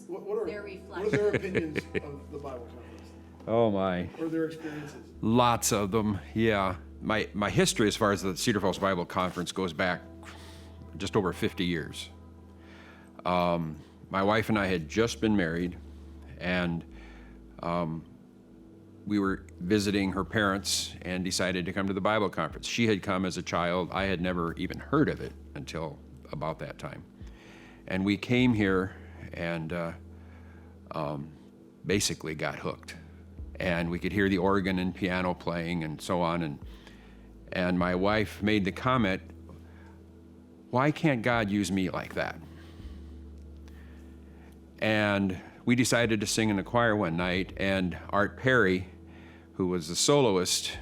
What their are reflection. their opinions of the Bible conference? Oh my. Or their experiences? Lots of them, yeah. My history as far as the Cedar Falls Bible Conference goes back just over 50 years. My wife and I had just been married, and we were visiting her parents and decided to come to the Bible conference. She had come as a child. I had never even heard of it until about that time. And we came here and basically got hooked. And we could hear the organ and piano playing and so on. And my wife made the comment, why can't God use me like that? And we decided to sing in the choir one night, and Art Perry, who was the soloist,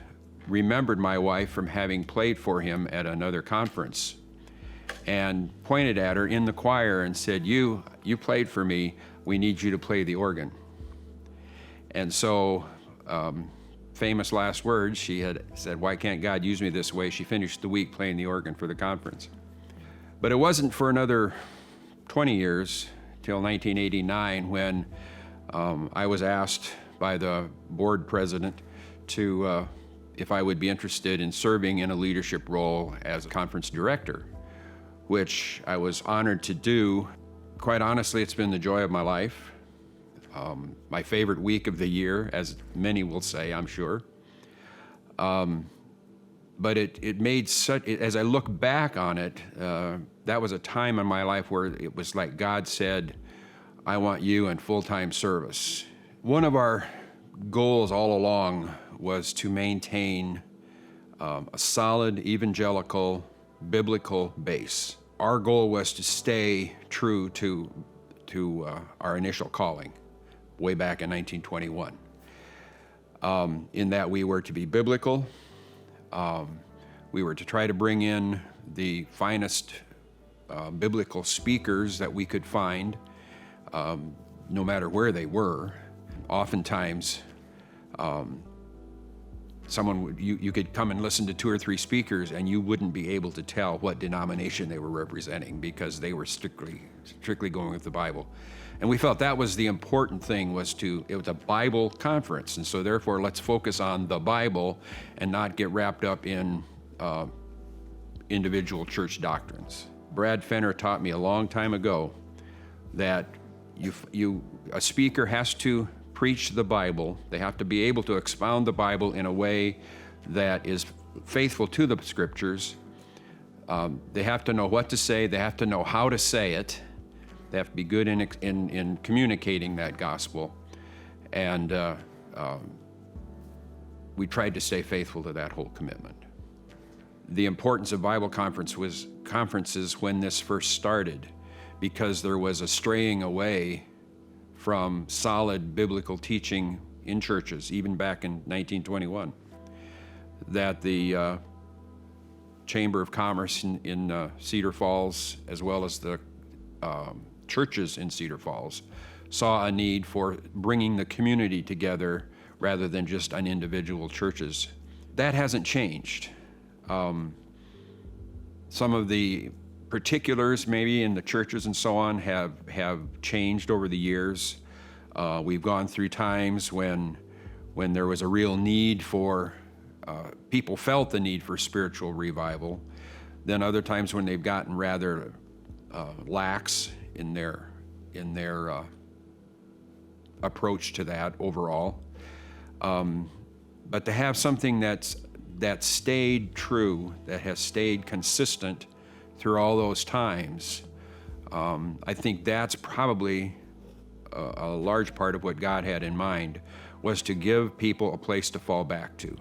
remembered my wife from having played for him at another conference and pointed at her in the choir and said, you played for me, we need you to play the organ. And so, famous last words, she had said, why can't God use me this way? She finished the week playing the organ for the conference. But it wasn't for another 20 years, till 1989, when I was asked by the board president to, if I would be interested in serving in a leadership role as a conference director, which I was honored to do. Quite honestly, it's been the joy of my life. My favorite week of the year, as many will say, I'm sure. But it made such, as I look back on it, that was a time in my life where it was like God said, I want you in full-time service. One of our goals all along was to maintain a solid evangelical, biblical base. Our goal was to stay true to our initial calling way back in 1921, in that we were to be biblical. We were to try to bring in the finest biblical speakers that we could find, no matter where they were. Oftentimes, you could come and listen to 2 or 3 speakers and you wouldn't be able to tell what denomination they were representing because they were strictly going with the Bible. And we felt that was the important thing, it was a Bible conference, and so therefore let's focus on the Bible and not get wrapped up in individual church doctrines. Brad Fenner taught me a long time ago that a speaker has to preach the Bible. They have to be able to expound the Bible in a way that is faithful to the scriptures. They have to know what to say. They have to know how to say it. They have to be good in communicating that gospel. And we tried to stay faithful to that whole commitment. The importance of Bible conferences when this first started, because there was a straying away from solid biblical teaching in churches, even back in 1921, that the Chamber of Commerce in Cedar Falls, as well as the churches in Cedar Falls, saw a need for bringing the community together rather than just on individual churches. That hasn't changed. Some of the particulars maybe in the churches and so on have changed over the years. We've gone through times when there was a real need for, people felt the need for spiritual revival. Then other times when they've gotten rather lax in their approach to that overall. But to have something that stayed true, that has stayed consistent through all those times, I think that's probably a large part of what God had in mind, was to give people a place to fall back to.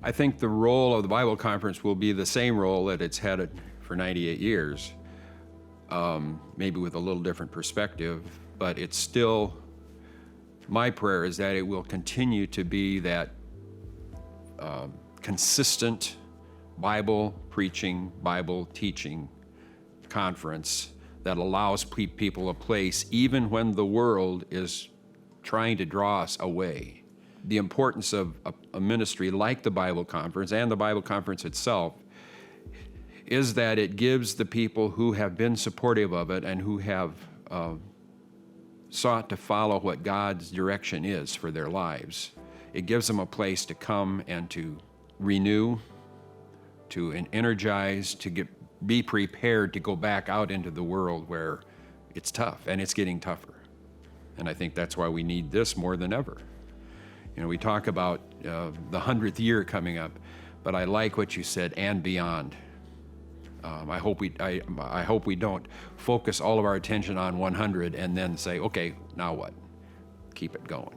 I think the role of the Bible Conference will be the same role that it's had for 98 years, maybe with a little different perspective, but it's still, my prayer is that it will continue to be that consistent Bible preaching, Bible teaching conference that allows people a place even when the world is trying to draw us away. The importance of a ministry like the Bible Conference and the Bible Conference itself is that it gives the people who have been supportive of it and who have sought to follow what God's direction is for their lives. It gives them a place to come and to renew, to energize, to be prepared to go back out into the world where it's tough, and it's getting tougher. And I think that's why we need this more than ever. You know, we talk about the 100th year coming up, but I like what you said, and beyond. I hope we don't focus all of our attention on 100 and then say, okay, now what? Keep it going.